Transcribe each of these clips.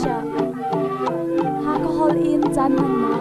sha ha ko hol in chan han na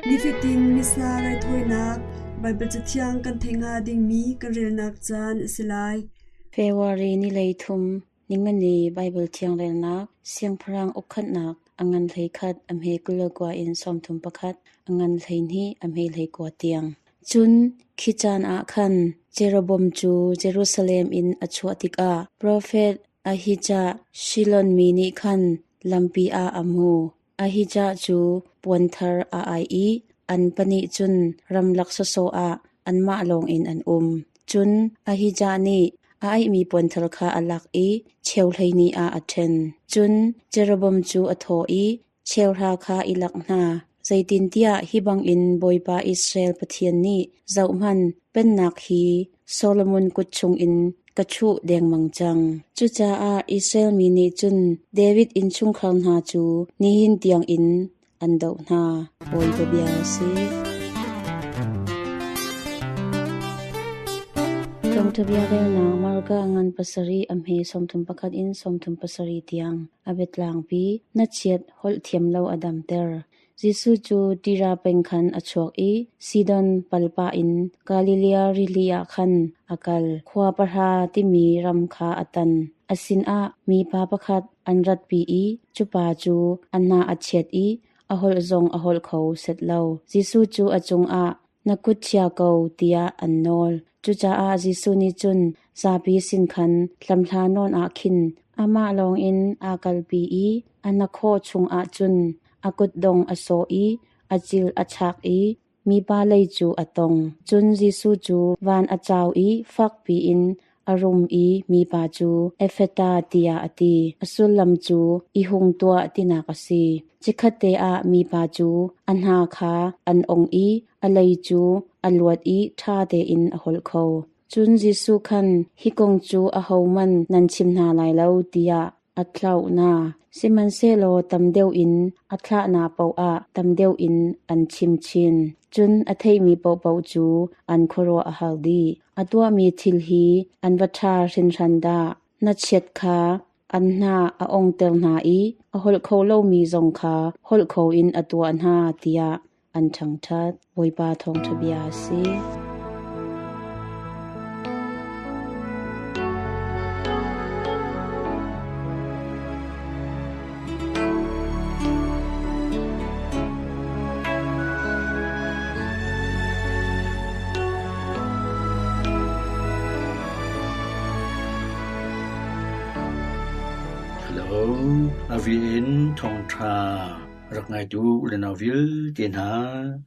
ni fitin misna rai thoinak bible chathiang kan thenga ding mi kan rel nak chan silai February ni leithum ningmani bible thiang rel nak siang phrang ukhat nak angan thei khat amhe kulakwa in somthum pakhat angan thei ni amhe lei kwa tiang chun khichan a khan Jeroboam chu Jerusalem in achuatika prophet Ahijah Shilon mi ni khan lampi a amu Ahijah chu puanthar a ai an pani chun ramlak so a anma long in an chun Ahijah ni ai mi puanthar kha alak cheu thlei ni a athen chun Jeroboam chu atho cheu ra kha ilak na zaitin tia hibang in boipa Israel pathian ni zauman pennak hi Solomon kuchung in kachu deng mangchang chucha a Israel mi ni chun David in chung khang na chu nihin tiang in andau na oi babia si Somthabia rel na marga angan pasari amhe somthum pakhat in somthum pasari tiang abetlang pi na chiat hol thiam lo adam ter Jisu chu tira pengkhan achok Sidon palpa in Galilea rilia khan akal khwa parha timi ram kha atan asin a mi pa pakhat anrat pi chupa chu anna achet ahol zong ahol khau setlo Jisu chu achung a nakut chia ko tia annol chucha a Jisu ni chun zapi sin khan tlamthla non a khin ama long in akal pi anakho chung a chun akut dong aso achil achak mi pa lei chu atong chun Jisu chu van achaw fak pi in arum mi pa chu efeta tia ati asulam chu ihung tua tinakasi chikhate a mi pa chu anha kha an ong alei chu alwat tha te in ahol kho chun Jisu khan hikong chu ahoman nan chimna lai lo tia athlau na siman se lo tamdeu in athla na pau a tamdeu in an chim chin chun athei mi pau pau chu an khoro a haldi atwa mi thil hi an watha rin randa na chet kha an na a ong tel na a hol kho lo mi zong kha hol kho in atwa na tia an thang that boipa thong thabia si Avin thong tha rak ngai tu lenawil tin ha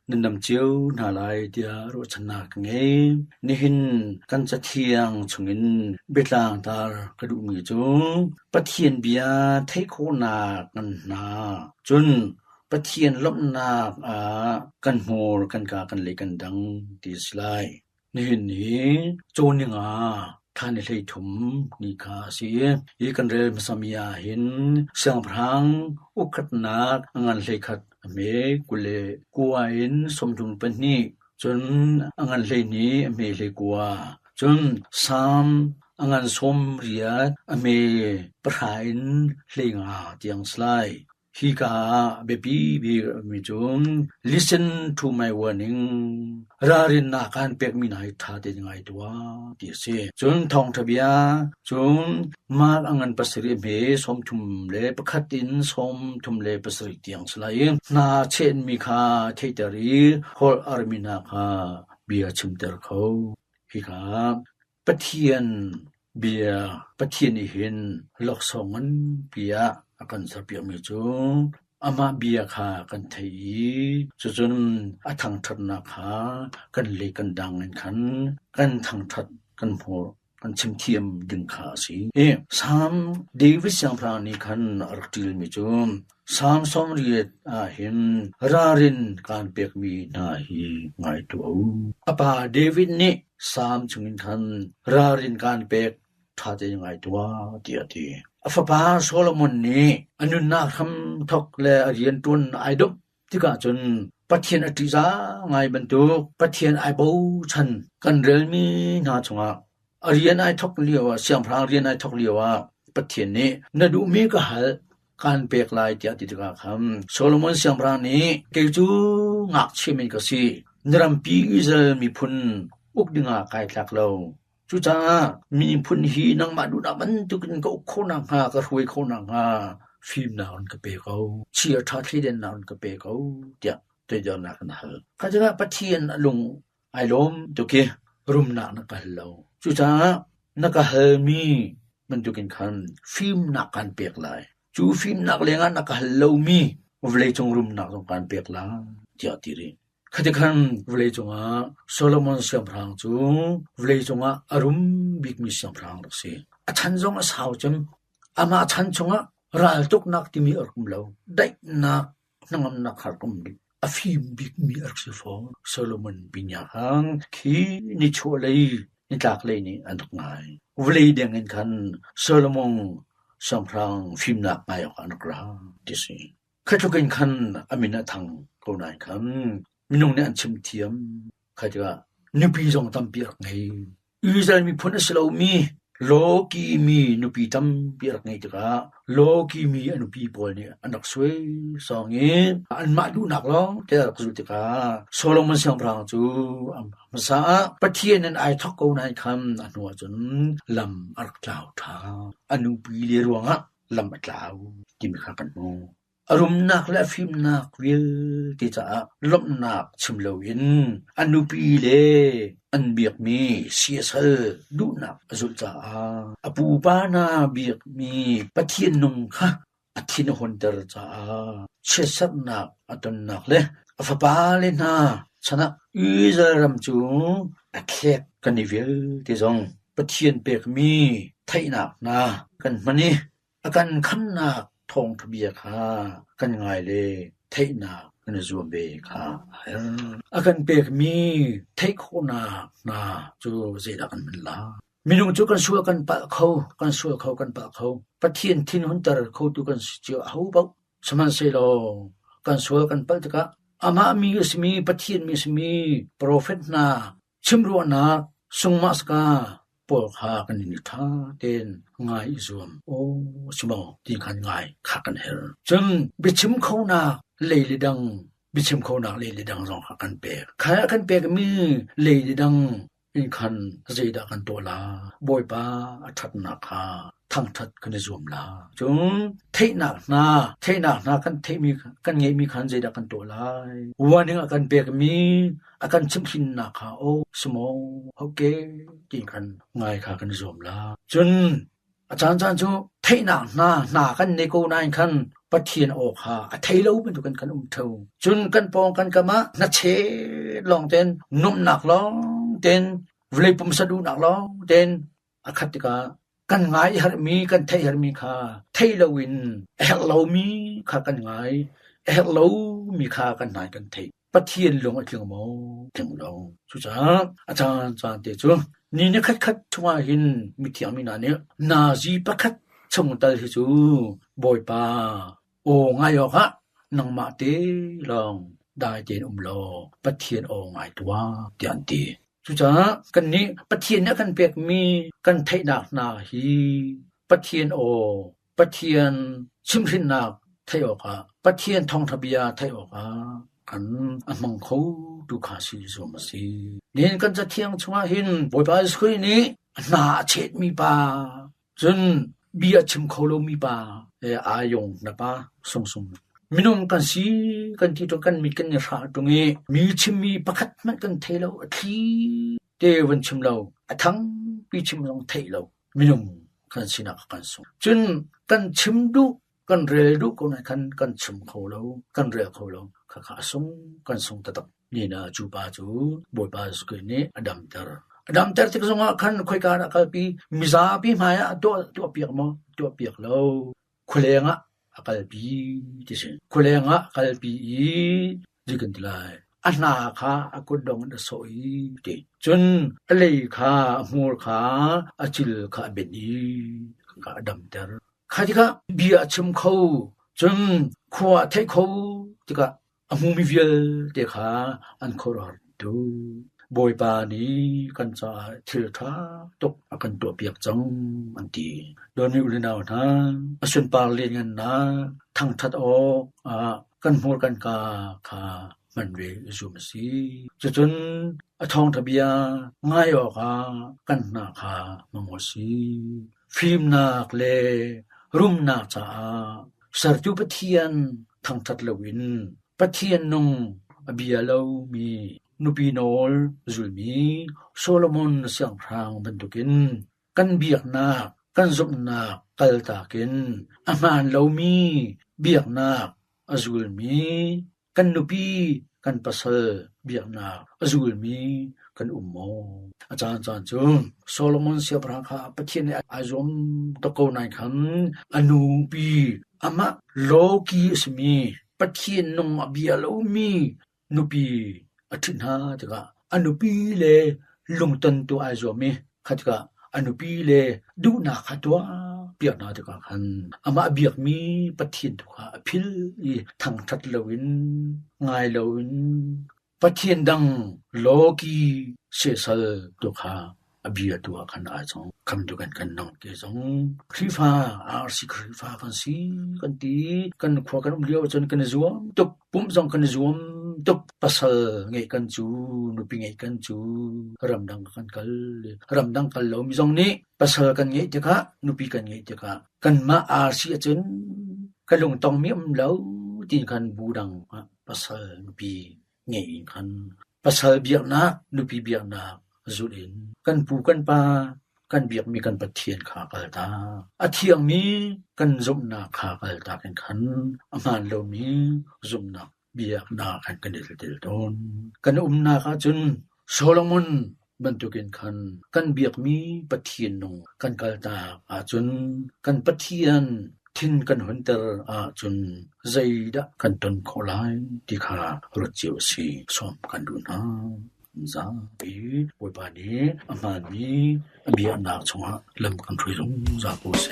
nanam chiu na lai dia ro chana nge ni hin kan cha thiang chungin betlang tar kadu mi chu pathian bia thei kho na kan na chun pathian lop na a kan hmor kan ka kan le kan dang ti slai ni hin ni choninga Thane lei thum ni kha si kan rel masamia hin siang phrang ukhat nak angan lei khat ame kule kuain somjung pani chun angan lei ni ame lei kwa chun sam angan som riat ame prain lenga tiang slai Hika bebi bi mi jung listen to my warning rarin na kan pek mi nai tha de ngai twa ti se chun thong thabia chun mar angan pasri me som thum le pakhatin som thum le pasri tiang slai na chen mi kha theitari hol armina kha bia chimter kho hika pathian bia pathian hin lok songan bia akan sapia mi chu ama bia kha kan thei chun athang that na kha kan le kan dang khan kan thang that kan pho kan chim thiam ding kha si sam David sang phra ni khan artil mi chu sam som riet a hin rarin kan pek mi na hi ngai tu apa David ni sam chungin khan rarin kan pek tha te ngai tuwa ti Afaba Solomon ni anun na kham thok le arian tun aidop tika chun pathian atiza ngai bantuk pathian ai bo chan kan relmi na chunga arian ai thok liwa siang phrang arian ai thok liwa pathian ni nadu me ka hal การเปกลายเตียติตกาคำโซโลมอนเสียงพระนี้เกจูงักเชมินกสินรัมปีอิสราเอลมีพุนอุกดึงากายทักเราจุจ้ามีพุนหีนังมาดูนะมันตุกินก็โคนังหากระรวยโคนังหาฟิล์มนานกะเปเขาเชียร์ทาที่เด่นนานกะเปเขาเตียตัวเดียวนักนะฮะข้าจะปะเทียนลุงไอลมตุกรุมนักนักเราจุจ้านักเฮมีมันตุกินคันฟิล์มนักการเปกลายจูฟิล์มนักเลงนักเฮลมีวเลจงรุมนักต้องการเปกลาเตียติริขณะคันวเลจงโซโลมอนเสียงพรางจูวเลจงอรุมบิกมีเสียงพรางลักษิฉันจงสาวจมอามาฉันจงรายตุกนักที่มีอรุมเราได้นักนังนักหารุมบิอฟิมบิกมีอรุมฟอโซโลมอนปิญญาหังขีนิโชเลยนิตากเลยนี่อันตกง่ายวเลเดียงเงินคันโซโลมอนเสียงพรางฟิล์มนักไม่ออกอันกราดิสิข้าทุกินคันอามินาทังกูนายคันมินงเนี่ยอันชิมเทียมข้าจะนุปีจงตำเปียกไงอิสราเอลมีพุนสลามีโลกีมีนุปีตำเปียกไงจะกะโลกีมีอนุปีบอลเนี่ยอันดักสวยสองเงี้อันมาดูนักร้องแต่รักสุดจะกะโซโลมอนเสียงพรางจูภาษาประเทศนั้นไอทักกูนายคำอันหัวจนลำอักลาวทาอนุปีเลี้ยรวงลำอักลาวกินข้ากันโมอารมณ์นักและฟิล์มนักวิลที่จะลบนักชิมเลวินอนุปีเลอันเบียกมีเสียสลดูนักสุดจ้าอปูปานาเบียกมีปะเทียนนงค่ะอธินหนเตอร์จ้าเชสักนักอตนนักเลยอฟปาเลนาชนะอิสราเอลจูอเคกันนิเวลที่จงปะเทียนเบียกมีไทยนักนากันมันนี่อาการขันนักทองทะเบียค่ะกันง่ายเลยเทนากันจวมเบค่ะอากันเปกมีเทโคนาจูเจดากันมันลามินุงจูกันชัวกันปะเขากันชัวเขากันปะเขาปะเทียนทินหุนตรเขาตุกันเจียวเอาเบาสมันเซโลกันชัวกันปะตะกะอามามีสมีปะเทียนมีสมีโปรเฟตนาชิมรัวนาสุงมัสกาปวกหากันนิทาเต้นง่ายซวมโอ้สมองที่ขันง่ายขากันเฮรจนบิชิมเขานาเลยลิดังบิชิมเขานาเลยลิดังรองขากันเปกขายกันเปกมีเลยลิดังอินคันเจดากันตัวลาบอยปาทัดนาคาทั้งทัดกันซวมลาจงเทนักนากันเทมีกันเงมีคันเจดากันตัวลายวันนึงกันเปกมีอาการชิมพินนาคาโอสมองโอเคกินกันง่ายขากันซวมลาจนอาจารย์จูเทนักนากันในกูนายคันปะเทียนออกหาไทยเราเป็นกันเทาจนกันปองกันกะมะนัเชลองเต้นนุ่มหนักร้องเต้นเวลาปุ่มสะดุหนักร้องเต้นอคัติกากันง่ายหรมีกันไทยหรมีค่ะไทยเราวินเรามีค่ะกันง่ายเรามีค่ะกันนายกันไทยปะเทียนลงถึงโมถึงลงสุจาอาจารย์เตจูนี่เนี่ยคัดทัวหินมิเทียมินาเนี่ยนาจีปะคัดชงตัลหิจูบอยปาโอง่ายฮะนังมาเตลองได้เจนโลปะเทียนโอง่ายตัวเตียนตีสุจากันนี้ปะเทียนเนี่ยกันเปียกมีกันไทยนักนาฮีปะเทียนโอปะเทียนชิมพินนักไทยออกะปะเทียนทองทะเบียไทยออกะกันมังเขาดูขาสีสมสีเน้นกันจะเที่ยงชัวหินบอยปาสคุยนี้นาเช็ดมีปาจนเบียชิมเขาลมีปาอายงนะปาสงมินงกันสีกันที่ตรงกันมีกันราตรงนี้มีชิมมีประคัดมันกันเทเราทีเตวันชิมเราทั้งปีชิมลองเทเรามินงกันสินักกันสงจนกันชิมดูกันเรลดูคนกันชิมเขาเรากันเรลเขาเราขาสงกันสงตะตับนี่นะจูปาจูบอยปาสกุนี่อดัมเตอร์ที่สงกันค่อยการกันปีมิซาปีมาตัวเปียกมั้งตัวเปียกเราคุเลงakal bi tise kulenga akal bi jikan dilai ana kha akudong da soi te chun alei kha mur kha achil kha beni ka adam ter khadika bi achim khau chun khwa thai khau tika amu mi vial te kha an khoror du บอยปานี้กันจะทิลทาตกอากันตัวเปียกจังอันตีโดนอุลนาวนะอสุนปาเลียนกันนะทั้งทัดออกกันหัวกันกาคามันเวซูมสีจนทองทะเบียง่ายออกกันนาคามงสีฟิล์มนาคเลรุมนาจาสารจุปเทียนทั้งทัดลวินปะเทียนนงอเบียเลามีนุปีโนลจุลมีโซโลมอนเสียงพรางบรรทุกินกันเบียกนากันซุบนากัลตากินอามานเลามีเบียกนาอจุลมีกันนุปีกันปัสลเบียกนาอจุลมีกันอุมโมอาจารย์จุงโซโลมอนเสียพรางคาปะเทียนอาจอมตะโกนายคันอนุปีอามาโลกีสมีปะเทียนนงอเบียเลามีนุปีอธินาตกะอนุปีเลลุงตันตัวอาจอมขัดกะอนุปีเลดูนาขัดวาเปียกนาตกะคันอามาเบียกมีปะเทียนตุกะพิลทั้งทัดลวินง่ายลวินปะเทียนดังโลกีเสซลตุกะอเบียตัวคันอาจงคำดูกันนองเกจงคริฟาอาร์ซิคริฟากันสีกันตีกันขวากันเลียวจนกันจวมตุกปุ่มจงกันจวมตุกปัสลไงกันจูนุปิไงกันจูรำดังกันกัลรำดังกันลมจงนี้ปัสลกันไงเจกะนุปิกันไงเจกะกันมาอาร์ซิจนกันลงตองมีเลาตีนกันบูดังปัสลนุปิไงกันปัสลเบียกนานุปิเบียกนาจุลินกันปูกันปากันเบียกมีกันปะเทียนขากัลตาอเทียงมีกันจุมนาขากัลตากันขันอมานโลมีจุมนาเบียกนากันเดลตนกันนาคาจุนโซโลมอนบรรทุกินคันกันเบียกมีปะเทียนนงกันกัลตาอาจุนกันปะเทียนทินกันหุนเตอร์จุนใจดะกันตนโคลายที่ขารถเจียวสีสอมกันดูนาซาปีป่วยปานี้อามานีเบียนาชงลำกันทรีลงซาโปเซ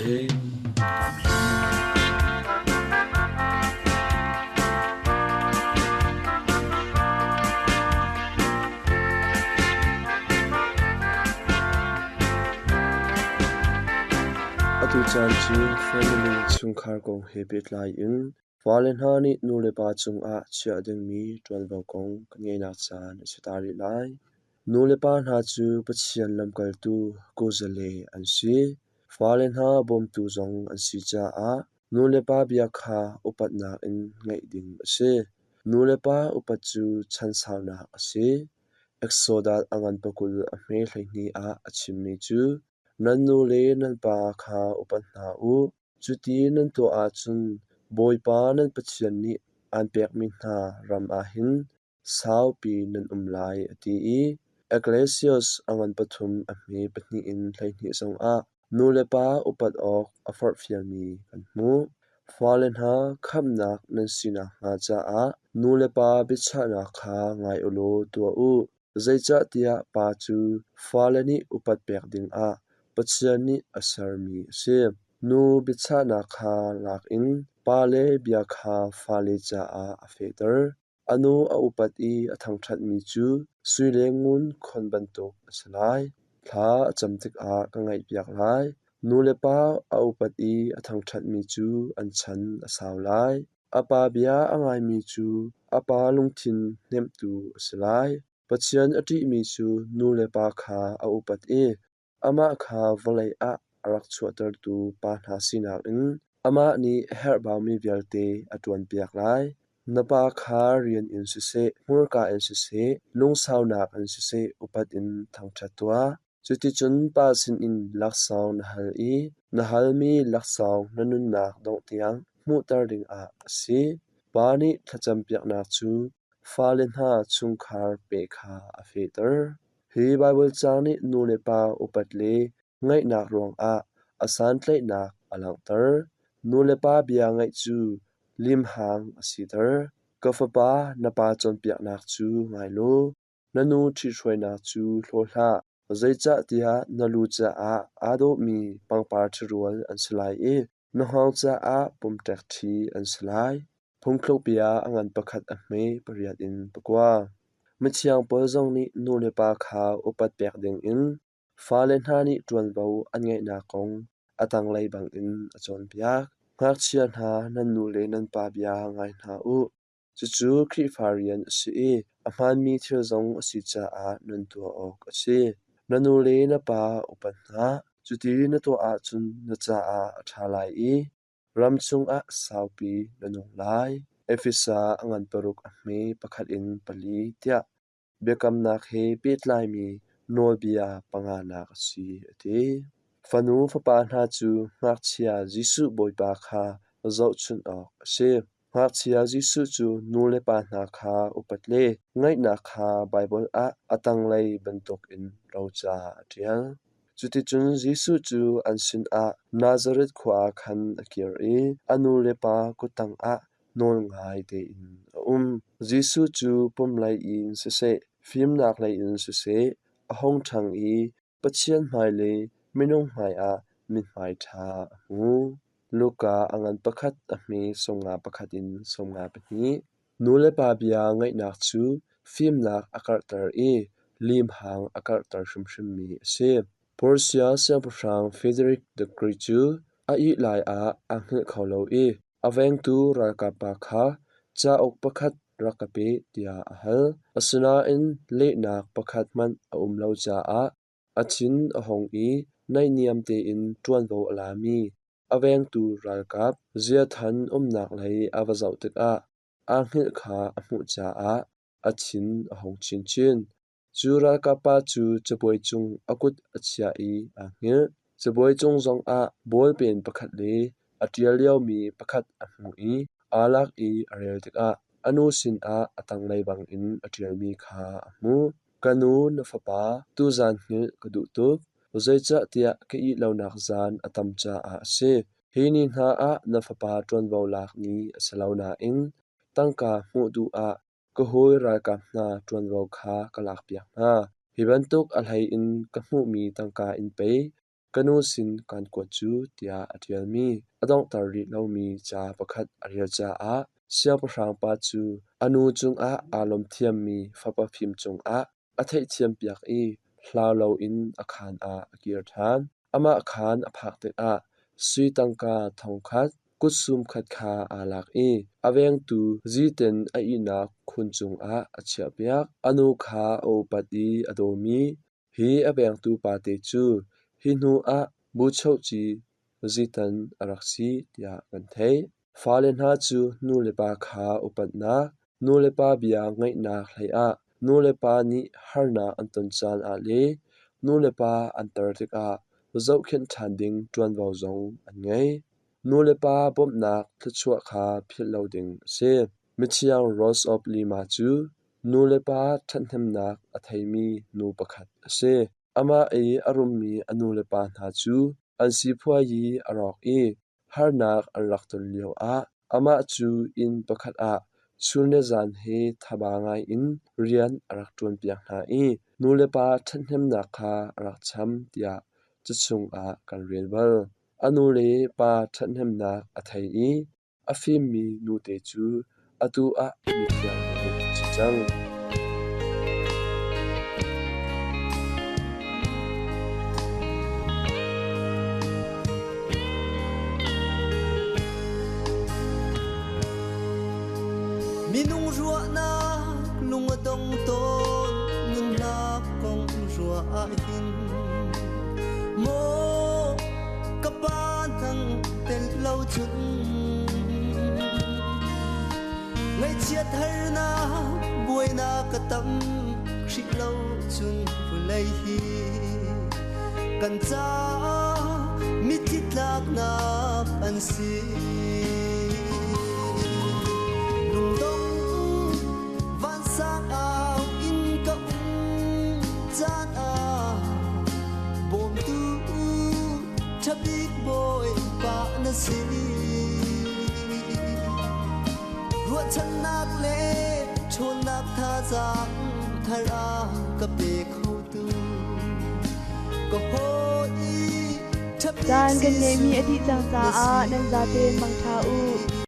อตุจานจีแฟมิลีชุงคาร์กงเฮบิตไลน์วาเลนฮานินูเลปาจุงเชียดึงมีจวนบกงกันไงนักจานสตาริไลนูเลปานาจูปะเชียนลำกัลตูโกเจเลอันซีวาเลนฮาบอมตูจงอันซีจานูเลปาเบียคาอุปัตนาอินไงดิงอเซนูเลปาอุปัจูชันสาวนาอเซเอ็กโซดัดอังันปกุลอเมไลนีอชิมมีจูนันนูเลนันปาคาอุปัตนาจุตีนันตัวจุนบอยปานันปะเชียนนี้อันเปียกมินารำหินสาวปีนันลายอตีเอเกเลเซียสอังันปฐุมอเมปนีอินไลนีทรงนูเลปาอุปัตออกอฟอร์ฟิลมีกันมูฟาเลนฮาคับนักนันสินักงาจานูเลปาบิชานาคาไงโอโลตัวใจจะเตียปาจูฟาเลนีอุปัตเปียกดิงปะเชียนนี้อสารมีเซนูบิชานาคาลักอินปาเลเบียคาฟาเลจาอเฟเตอร์อนุอุปัตทั้งชัดมีจูสุยเลงุนคนบันตุกสลายท้าจำติกกังไงเปียกลายนูเลปาอุปัตทั้งชัดมีจูอันชันสาวลายอปาเบียอังไงมีจูอปาลุงทินเนมตูสลายปะเชียนอติมีจูนูเลปาคาอุปัตอามาคาวลัยรักชวตรตูปานาสินาอินอามานี้เฮร์บามีเวลเตอตวนเปียกไลนปาคาเรียนอินสิเซมูรกาอินสิเซลุงสาวนักอินสิเซอุปัตอินทั้งชัดตัวจุติจุนปาสินอินลักษาวนหัลมีลักษาวนนุนนักดงเตียงมูตรดิงสิปานิทจำเปียกนักจูฟาเลนฮาชุงคาร์เปคาอเฟเตอร์ฮีไบเบิลจานินูเลปาอุปัตเลไงนักรวงอาสานไลนักอลังเตอร์นูเลปาเบียไงจูลิมหางอสิเตอร์กฟปานปาจนเปียกนักจูไงโลนันูที่ช่วยนักจูโลลาใจจะเตียนลูจะอาโดมีปังปาร์ทรัวอันสลายนหางจะปุ่มแตกทีอันสลายพงคลุกเบียอังันประคัดเมปริยัดอินปกว่า มะเชียงปอซองนี่นูเลปาคาอุปัดแปกเดงอินฟ้าเลนหานี่ตวนเบาอันไงนากงอตังไลบังอินอจอนเปียกงักเชียนหานันนูเลนันปาเบียไงหาอุจู่ๆคริฟาเรียนสิอมานมีเทรซงอสิจาอานันตัวออกอสินันนูเลนปาอุปันหาจุตีนตัวอาจุนนจาอาอทาไลรัมซุงอะสาวปีนนงไลเอฟิซาอังันปรุกอเมปะขัดอินปลีเตียเบกำนักเฮปิดไลมีโนเบียปังานักสีเตฟนูฟปานาจูงักเชียจิสุบอยปาคาเจ้าชุนออกเชงักเชียจิสุจูนูเลปานาคาอุปัตเลไงนาคาไบเบิลอะอตังไลบันตกอินเราจาเทียจุติจุนจิสุจูอันสินอะนาซาเรตขวาคันอเกียรีอนูเลปากุตังอะนนงายเตอินจิสุจูปุมไลอินเสฟิมนักไลอินเสอห้องทังปะเชียนหมายเลมินงหมายอะมินหมายทาลูกาอังันประคัดอเมสงงาประคัดอินสงงาปนี้นูเลปาเบียไงนักจูฟิมนักอากาศตรลิมหางอากาศตรชุมมีเสปอร์เซียเซียปรางเฟเดริกเดกริจูอีไลอาอังเฮเขาโลอเวงตูรากาปาคาจาอกประคัดรักเปติยาอหัลอสนาอินเลนักประคัดมันเลาจาอาชินอหงในเนียมเตอินจวนโวอลามีอเวงตูรัลกับเจียทันนักไลอาวาเจ้าตึกอังเฮขาอมุจาอาชินอหงชินจูรัลกาปาจูจะบวยจุงอกุดอเชียอังเฮจะบวยจุงจงบอลเป็นประคัดเลอเตียเลียวมีประคัดอมุอาลักอเรียลตึกอนุสินอตังไลบังอินอเทียลมีคามูกานูนฟปาตูซานหิกดุตุกใจจะเตียกอีเหล่านักซานอตัมจาเซฮีนินหานฟปาจวนเบาลักนี้สลาวนาอินตั้งกามูดูก็หอยรายกับนาจวนเบาคากลักเปียกนาฮิบันตุกอลัยอินกมูมีตั้งกาอินเปกานูสินการกวดจูเตียอเทียลมีอดองตาริเหล่ามีจาประคัดอริยจาเสียปรางปาจูอนุจุงอารมณ์เทียมมีฟปพิมจุงอเทเทียมเปียกลาวเลาอินอาคารเกียรทานอามาอาคารอภักเตสุยตังกาทองคัดกุดซุมคัดคาอาลักอเวงตูจีเต็นอีนักคุณจุงเชียเปียกอนุคาโอปัดอโดมีฮีอเวงตูปาเตจูฮินูบูชาวจีจีตันอรักซีเตียกันเทฟาเลนหาจูนูเลปาคาอุปัดนานูเลปาเบียไงนาไลนูเลปานิฮาร์นาอันตันจานเลนูเลปาอันตาร์ติกเจ้าเข็นทันดิงจวนวาวจงอันไงนูเลปาบอมนักทชัวคาพิลลาวดิงเซมิเชียงโรสออฟลีมาจูนูเลปาทันเทมนักอไทมีนูประคัดเซอามาอารมมีอนูเลปานาจูอันสีพวายีอรอกฮาร์นักอันรักตุลเลียวอามาจูอินประคัดชุนเนจานเฮทบางายอินเรียนอรักจวนเปียกนานูเลปาทันเทมนักอรักช้ำเตียจะชุงกันเรียนเบลอนูเลปาทันเทมนักอไทยอฟิมมีนูเตจูอตูมีเทียงมุจิจังmi nung rua na lung dong ton nun la kong rua hin mo kapan thang tel lau chun ngai chiat har na buai na ka tam khri lau chun pulai hi kan cha mi tit lak na an si big boy pa na si ruat chan nak le chon nak tha jang thara ka pe khau tu ko hoi จานกันเนมีอธิจังจานันจาเตมังทาอุ